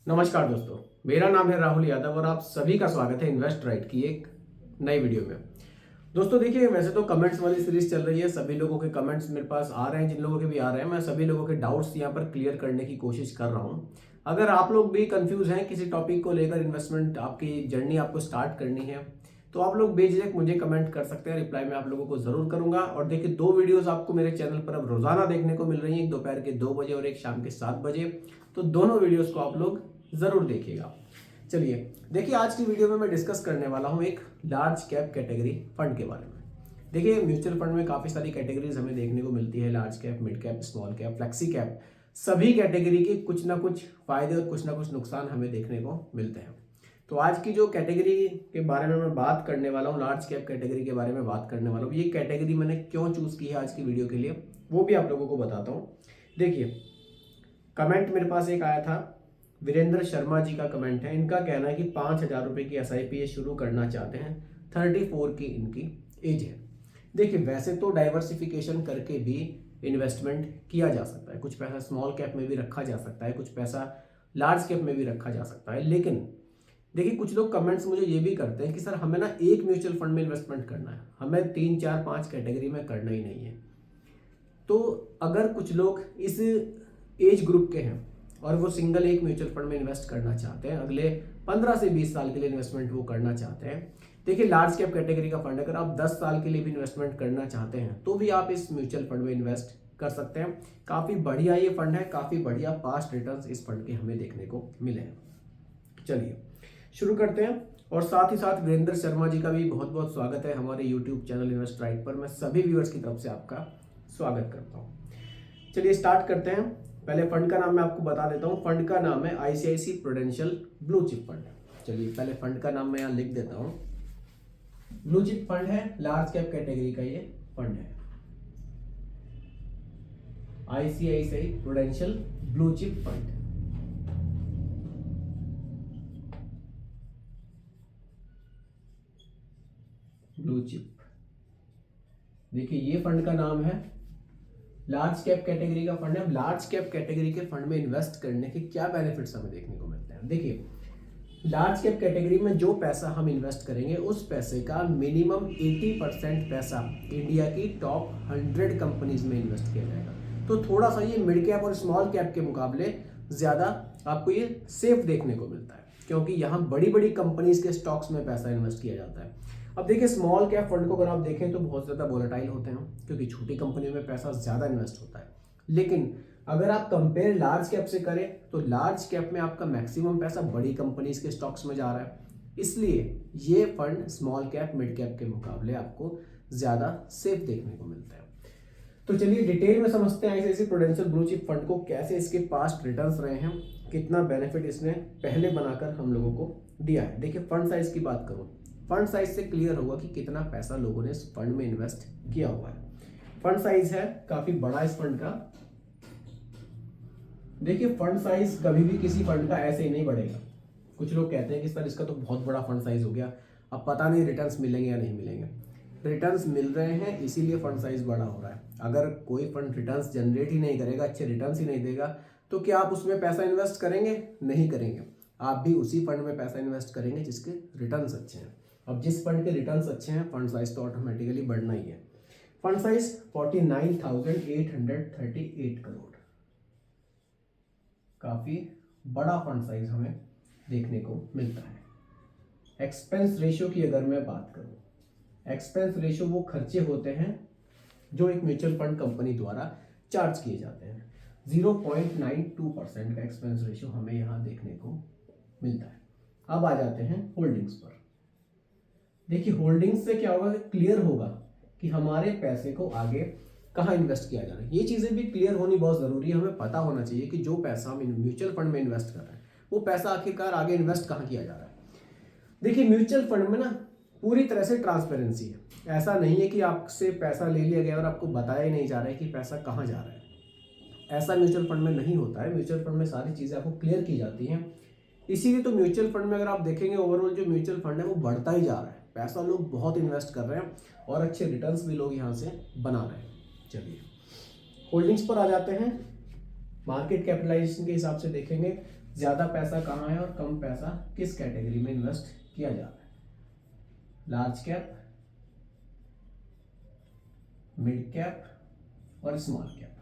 नमस्कार दोस्तों, मेरा नाम है राहुल यादव और आप सभी का स्वागत है इन्वेस्ट राइट की एक नई वीडियो में। दोस्तों देखिए, वैसे तो कमेंट्स वाली सीरीज चल रही है, सभी लोगों के कमेंट्स मेरे पास आ रहे हैं, जिन लोगों के भी आ रहे हैं मैं सभी लोगों के डाउट्स यहाँ पर क्लियर करने की कोशिश कर रहा हूँ। अगर आप लोग भी कंफ्यूज हैं किसी टॉपिक को लेकर, इन्वेस्टमेंट आपकी जर्नी आपको स्टार्ट करनी है, तो आप लोग बेझिझक मुझे कमेंट कर सकते हैं, रिप्लाई मैं आप लोगों को जरूर करूंगा। और देखिए, दो वीडियोस आपको मेरे चैनल पर अब रोजाना देखने को मिल रही हैं, एक दोपहर के 2 बजे और एक शाम के 7 बजे। तो दोनों वीडियोस को आप लोग जरूर देखिएगा। चलिए देखिए, आज की वीडियो में मैं डिस्कस करने वाला हूं एक लार्ज कैप कैटेगरी फंड के बारे में। देखिए, म्यूचुअल फंड में काफी सारी कैटेगरीज हमें देखने को मिलती है, large cap, mid cap, small cap, flexi cap. सभी कैटेगरी के कुछ ना कुछ फायदे और कुछ ना कुछ नुकसान हमें देखने को मिलते हैं। तो आज की जो कैटेगरी के बारे में मैं बात करने वाला हूँ, लार्ज कैप कैटेगरी के बारे में बात करने वाला हूँ, ये कैटेगरी मैंने क्यों चूज की है आज की वीडियो के लिए, वो भी आप लोगों को बताता हूँ। देखिए, कमेंट मेरे पास एक आया था, वीरेंद्र शर्मा जी का कमेंट है। इनका कहना है कि 5,000 रुपए की SIP ये शुरू करना चाहते हैं, 34 की इनकी एज है। देखिए, वैसे तो डाइवर्सिफिकेशन करके भी इन्वेस्टमेंट किया जा सकता है, कुछ पैसा स्मॉल कैप में भी रखा जा सकता है, कुछ पैसा लार्ज कैप में भी रखा जा सकता है। लेकिन देखिए, कुछ लोग कमेंट्स मुझे ये भी करते हैं कि सर हमें ना एक म्यूचुअल फंड में इन्वेस्टमेंट करना है, हमें 3, 4, 5 कैटेगरी में करना ही नहीं है। तो अगर कुछ लोग इस एज ग्रुप के हैं और वो सिंगल एक म्यूचुअल फंड में इन्वेस्ट करना चाहते हैं, अगले 15 से 20 साल के लिए इन्वेस्टमेंट वो करना चाहते हैं। देखिए, लार्ज कैप कैटेगरी का फंड, अगर आप 10 साल के लिए भी इन्वेस्टमेंट करना चाहते हैं तो भी आप इस म्यूचुअल फंड में इन्वेस्ट कर सकते हैं। काफ़ी बढ़िया ये फंड है, काफ़ी बढ़िया पास्ट रिटर्न्स इस फंड के हमें देखने को मिले हैं। चलिए शुरू करते हैं। और साथ ही साथ वीरेंद्र शर्मा जी का भी बहुत बहुत स्वागत है हमारे यूट्यूब चैनल इन्वेस्ट राइट पर। मैं सभी व्यूअर्स की तरफ से आपका स्वागत करता हूँ। चलिए स्टार्ट करते हैं। पहले फंड का नाम मैं आपको बता देता हूं। फंड का नाम है ICICI prudential blue chip fund. चलिए पहले फंड का नाम मैं यहां लिख देता हूं। ब्लू चिप फंड है, लार्ज कैप कैटेगरी का ये फंड है, ICICI prudential blue chip fund. Blue chip, देखिए ये फंड का नाम है, लार्ज कैप कैटेगरी का फंड है। अब लार्ज कैप कैटेगरी के फंड में इन्वेस्ट करने के क्या बेनिफिट्स हमें देखने को मिलते हैं। देखिए, लार्ज कैप कैटेगरी में जो पैसा हम इन्वेस्ट करेंगे उस पैसे का मिनिमम 80% पैसा इंडिया की टॉप 100 कंपनीज में इन्वेस्ट किया जाएगा। तो थोड़ा सा ये मिड कैप और स्मॉल कैप के मुकाबले ज्यादा आपको ये सेफ देखने को मिलता है, क्योंकि यहाँ बड़ी बड़ी कंपनीज के स्टॉक्स में पैसा इन्वेस्ट किया जाता है। अब देखिए, स्मॉल कैप फंड को अगर आप देखें तो बहुत ज़्यादा वोलेटाइल होते हैं, क्योंकि छोटी कंपनियों में पैसा ज़्यादा इन्वेस्ट होता है। लेकिन अगर आप कंपेयर लार्ज कैप से करें तो लार्ज कैप में आपका मैक्सिमम पैसा बड़ी कंपनीज के स्टॉक्स में जा रहा है, इसलिए ये fund small cap mid cap के मुकाबले आपको ज़्यादा सेफ देखने को मिलता है। तो चलिए डिटेल में समझते हैं ICICI prudential blue chip fund को, कैसे इसके पास्ट रिटर्न्स रहे हैं, कितना बेनिफिट इसने पहले बनाकर हम लोगों को दिया है। देखिए, फंड साइज की बात करूँ, फंड साइज से क्लियर होगा कि कितना पैसा लोगों ने इस फंड में इन्वेस्ट किया हुआ है। फंड साइज है काफी बड़ा इस फंड का। देखिए, फंड साइज कभी भी किसी फंड का ऐसे ही नहीं बढ़ेगा। कुछ लोग कहते हैं कि सर इसका तो बहुत बड़ा फंड साइज हो गया, अब पता नहीं रिटर्न्स मिलेंगे या नहीं मिलेंगे। रिटर्न्स मिल रहे हैं इसीलिए फंड साइज बड़ा हो रहा है। अगर कोई फंड रिटर्न्स जनरेट ही नहीं करेगा, अच्छे रिटर्न्स ही नहीं देगा, तो क्या आप उसमें पैसा इन्वेस्ट करेंगे? नहीं करेंगे। आप भी उसी फंड में पैसा इन्वेस्ट करेंगे जिसके रिटर्न्स अच्छे हैं। अब जिस फंड के रिटर्न्स अच्छे हैं, फंड साइज तो ऑटोमेटिकली बढ़ना ही है। फंड साइज 49,838 करोड़, काफी बड़ा फंड साइज हमें देखने को मिलता है। एक्सपेंस रेशियो की अगर मैं बात करूं, एक्सपेंस रेशियो वो खर्चे होते हैं जो एक म्यूचुअल फंड कंपनी द्वारा चार्ज किए जाते हैं। 0.92% का एक्सपेंस रेशियो हमें यहां देखने को मिलता है। अब आ जाते हैं होल्डिंग्स पर। देखिए, होल्डिंग्स से क्या होगा, क्लियर होगा कि हमारे पैसे को आगे कहाँ इन्वेस्ट किया जा रहा है। ये चीज़ें भी क्लियर होनी बहुत ज़रूरी है। हमें पता होना चाहिए कि जो पैसा हम म्यूचुअल फंड में इन्वेस्ट कर रहे हैं वो पैसा आखिरकार आगे इन्वेस्ट कहाँ किया जा रहा है। देखिए, म्यूचुअल फंड में ना पूरी तरह से ट्रांसपेरेंसी है। ऐसा नहीं है कि आपसे पैसा ले लिया गया और आपको बताया ही नहीं जा रहा है कि पैसा कहाँ जा रहा है। ऐसा म्यूचुअल फंड में नहीं होता है। म्यूचुअल फंड में सारी चीज़ें आपको क्लियर की जाती हैं। इसीलिए तो म्यूचुअल फंड में अगर आप देखेंगे, ओवरऑल जो म्यूचुअल फंड है वो बढ़ता ही जा रहा है। पैसा लोग बहुत इन्वेस्ट कर रहे हैं और अच्छे रिटर्न्स भी लोग यहाँ से बना रहे हैं। चलिए होल्डिंग्स पर आ जाते हैं। मार्केट कैपिटलाइजेशन के हिसाब से देखेंगे ज़्यादा पैसा कहाँ है और कम पैसा किस कैटेगरी में इन्वेस्ट किया जा रहा है, लार्ज कैप, मिड कैप और स्मॉल कैप।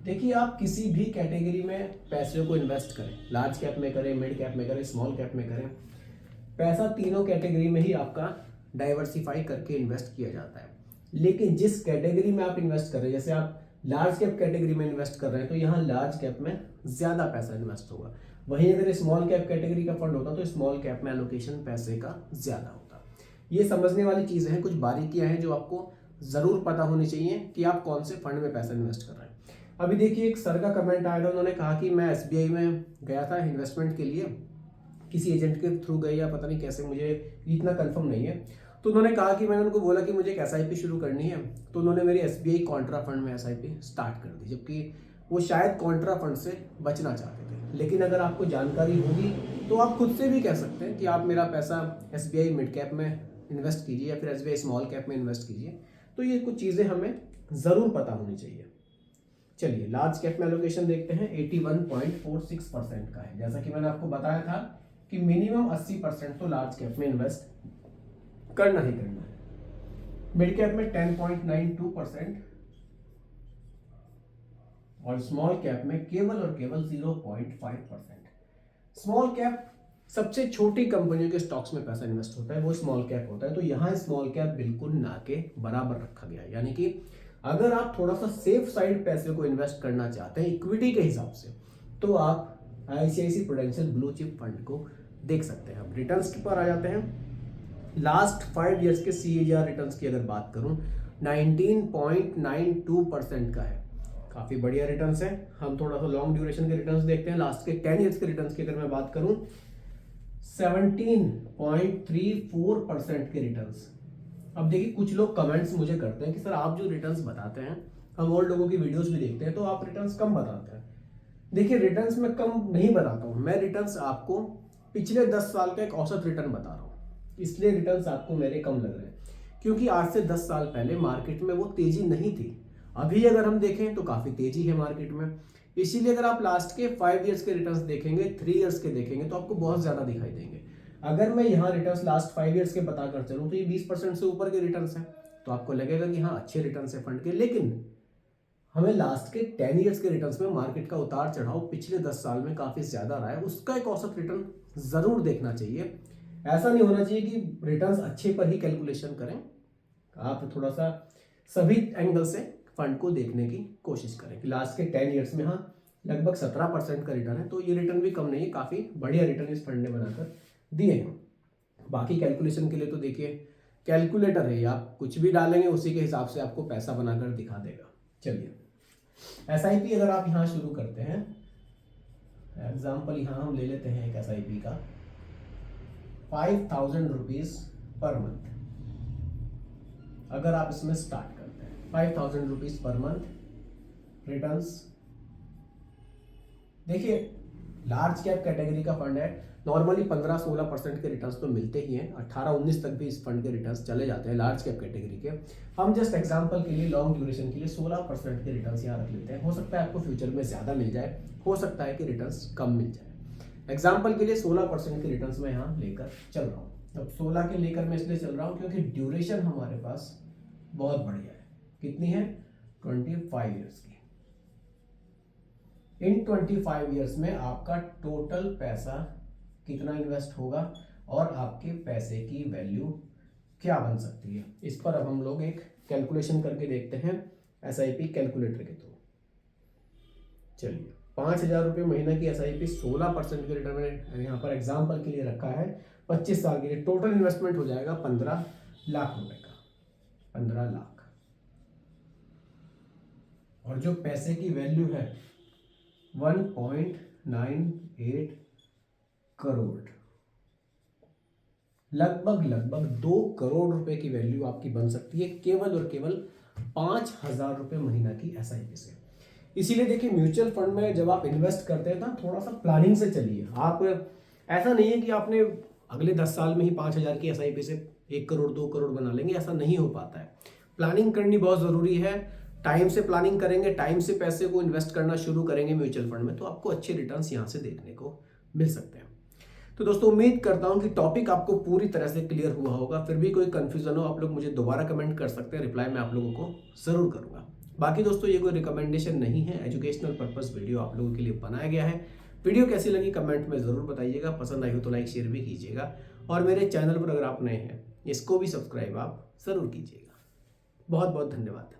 देखिए आप किसी भी कैटेगरी में पैसे को इन्वेस्ट करें, लार्ज कैप में करें, मिड कैप में करें, स्मॉल कैप में करें, पैसा तीनों कैटेगरी में ही आपका डाइवर्सिफाई करके इन्वेस्ट किया जाता है। लेकिन जिस कैटेगरी में आप इन्वेस्ट कर रहे हैं, जैसे आप लार्ज कैप कैटेगरी में इन्वेस्ट कर रहे हैं तो यहाँ लार्ज कैप में ज़्यादा पैसा इन्वेस्ट होगा। वहीं अगर स्मॉल कैप कैटेगरी का फंड होता तो स्मॉल कैप में एलोकेशन पैसे का ज़्यादा होता। ये समझने वाली चीज़ें हैं, कुछ बारीकियाँ हैं जो आपको ज़रूर पता होनी चाहिए कि आप कौन से फंड में पैसा इन्वेस्ट कर रहे हैं। अभी देखिए एक सर का कमेंट आया था, उन्होंने कहा कि मैं SBI में गया था इन्वेस्टमेंट के लिए, किसी एजेंट के थ्रू गए या पता नहीं कैसे, मुझे इतना कंफर्म नहीं है। तो उन्होंने कहा कि मैंने उनको बोला कि मुझे एक SIP शुरू करनी है, तो उन्होंने मेरी SBI कॉन्ट्रा फंड में SIP स्टार्ट कर दी, जबकि वो शायद कॉन्ट्रा फंड से बचना चाहते थे। लेकिन अगर आपको जानकारी होगी तो आप खुद से भी कह सकते हैं कि आप मेरा पैसा SBI मिड कैप में इन्वेस्ट कीजिए या फिर SBI स्मॉल कैप में इन्वेस्ट कीजिए। तो ये कुछ चीज़ें हमें ज़रूर पता होनी चाहिए। चलिए लार्ज कैप में एलोकेशन देखते हैं, 81.46% का है। जैसा कि मैंने आपको बताया था कि मिनिमम 80% तो लार्ज कैप में इन्वेस्ट करना ही करना है। मिड कैप में 10.92% और स्मॉल कैप में केवल और केवल 0.5%। स्मॉल कैप सबसे छोटी कंपनियों के स्टॉक्स में पैसा इन्वेस्ट होता है, वो स्मॉल कैप होता है। तो यहाँ स्मॉल कैप बिल्कुल ना के बराबर रखा गया है। यानी कि अगर आप थोड़ा सा सेफ साइड पैसे को इन्वेस्ट करना चाहते हैं इक्विटी के हिसाब से, तो आप ICICI prudential blue chip fund को देख सकते हैं। अब रिटर्न्स के पर आ जाते हैं। लास्ट 5 ईयर्स के CAGR रिटर्न्स की अगर बात करूं 19.92% का है, काफ़ी बढ़िया रिटर्न्स है। हम थोड़ा सा लॉन्ग ड्यूरेशन के रिटर्न्स देखते हैं। लास्ट के 10 ईयर्स के रिटर्न्स की अगर मैं बात करूं 17.34% के रिटर्न्स। अब देखिए कुछ लोग कमेंट्स मुझे करते हैं कि सर आप जो रिटर्न्स बताते हैं, हम और लोगों की वीडियोस भी देखते हैं, तो आप रिटर्न्स कम बताते हैं। देखिए रिटर्न्स मैं कम नहीं बताता हूँ, मैं रिटर्न्स आपको पिछले 10 साल का एक औसत रिटर्न बता रहा हूँ, इसलिए रिटर्न्स आपको मेरे कम लग रहे हैं। क्योंकि आज से 10 साल पहले मार्केट में वो तेजी नहीं थी। अभी अगर हम देखें तो काफ़ी तेजी है मार्केट में। इसीलिए अगर आप लास्ट के 5 ईयर्स के रिटर्न्स देखेंगे, 3 ईयर्स के देखेंगे तो आपको बहुत ज़्यादा दिखाई देंगे। अगर मैं यहाँ रिटर्न्स लास्ट 5 ईयर्स के बताकर चलूँ तो ये 20% से ऊपर के रिटर्न्स हैं, तो आपको लगेगा कि हाँ अच्छे रिटर्न्स है फंड के। लेकिन हमें लास्ट के 10 ईयर्स के रिटर्न्स में मार्केट का उतार चढ़ाव पिछले 10 साल में काफ़ी ज़्यादा रहा है, उसका एक औसत रिटर्न ज़रूर देखना चाहिए। ऐसा नहीं होना चाहिए कि रिटर्न्स अच्छे पर ही कैलकुलेशन करें। आप थोड़ा सा सभी एंगल से फंड को देखने की कोशिश करें कि लास्ट के 10 ईयर्स में हाँ लगभग 17% का रिटर्न है, तो ये रिटर्न भी कम नहीं है, काफ़ी बढ़िया रिटर्न इस फंड ने बनाकर दिए हैं। बाकी कैलकुलेशन के लिए तो देखिए कैलकुलेटर है, आप कुछ भी डालेंगे उसी के हिसाब से आपको पैसा बनाकर दिखा देगा। चलिए SIP अगर आप यहाँ शुरू करते हैं, एग्जाम्पल यहाँ हम ले लेते हैं एक SIP का 5,000 रुपीज पर मंथ। अगर आप इसमें स्टार्ट करते हैं 5,000 रुपीज पर मंथ, रिटर्न्स देखिए लार्ज कैप कैटेगरी का फंड है, नॉर्मली 15-16% के रिटर्न्स तो मिलते ही हैं, 18-19 तक भी इस फंड के रिटर्न्स चले जाते हैं लार्ज कैप कैटेगरी के। हम जस्ट एग्जांपल के लिए लॉन्ग ड्यूरेशन के लिए 16% के रिटर्न्स यहाँ रख लेते हैं। हो सकता है आपको फ्यूचर में ज़्यादा मिल जाए, हो सकता है कि रिटर्न्स कम मिल जाए। एग्जाम्पल के लिए 16% के रिटर्न्स मैं यहाँ लेकर चल रहा हूँ। अब 16 के लेकर मैं इसलिए चल रहा हूँ क्योंकि ड्यूरेशन हमारे पास बहुत बढ़िया है। कितनी है? 25 ईयर्स की। इन 25 ईयर्स में आपका टोटल पैसा कितना इन्वेस्ट होगा और आपके पैसे की वैल्यू क्या बन सकती है, इस पर अब हम लोग एक कैलकुलेशन करके देखते हैं SIP कैलकुलेटर के थ्रू। चलिए 5,000 रुपये महीना की SIP 16% के रिटर्न मैंने यहाँ पर एग्जाम्पल के लिए रखा है 25 साल के लिए। टोटल इन्वेस्टमेंट हो जाएगा 15 लाख रुपए का, 15 लाख। और जो पैसे की वैल्यू है 1.98 करोड़, लगभग 2 करोड़ रुपए की वैल्यू आपकी बन सकती है केवल और केवल 5,000 रुपए महीना की SIP से। इसीलिए देखिए म्यूचुअल फंड में जब आप इन्वेस्ट करते हैं ना, थोड़ा सा प्लानिंग से चलिए। आप ऐसा नहीं है कि आपने अगले 10 साल में ही 5,000 की SIP से 1 करोड़ 2 करोड़ बना लेंगे, ऐसा नहीं हो पाता है। प्लानिंग करनी बहुत ज़रूरी है। टाइम से प्लानिंग करेंगे, टाइम से पैसे को इन्वेस्ट करना शुरू करेंगे म्यूचुअल फंड में, तो आपको अच्छे रिटर्न्स यहाँ से देखने को मिल सकते हैं। तो दोस्तों उम्मीद करता हूँ कि टॉपिक आपको पूरी तरह से क्लियर हुआ होगा। फिर भी कोई कंफ्यूजन हो आप लोग मुझे दोबारा कमेंट कर सकते हैं, रिप्लाई मैं आप लोगों को ज़रूर करूँगा। बाकी दोस्तों ये कोई रिकमेंडेशन नहीं है, एजुकेशनल पर्पस वीडियो आप लोगों के लिए बनाया गया है। वीडियो कैसी लगी कमेंट में ज़रूर बताइएगा, पसंद आई हो तो लाइक शेयर भी कीजिएगा, और मेरे चैनल पर अगर आप नए हैं इसको भी सब्सक्राइब आप ज़रूर कीजिएगा। बहुत बहुत धन्यवाद।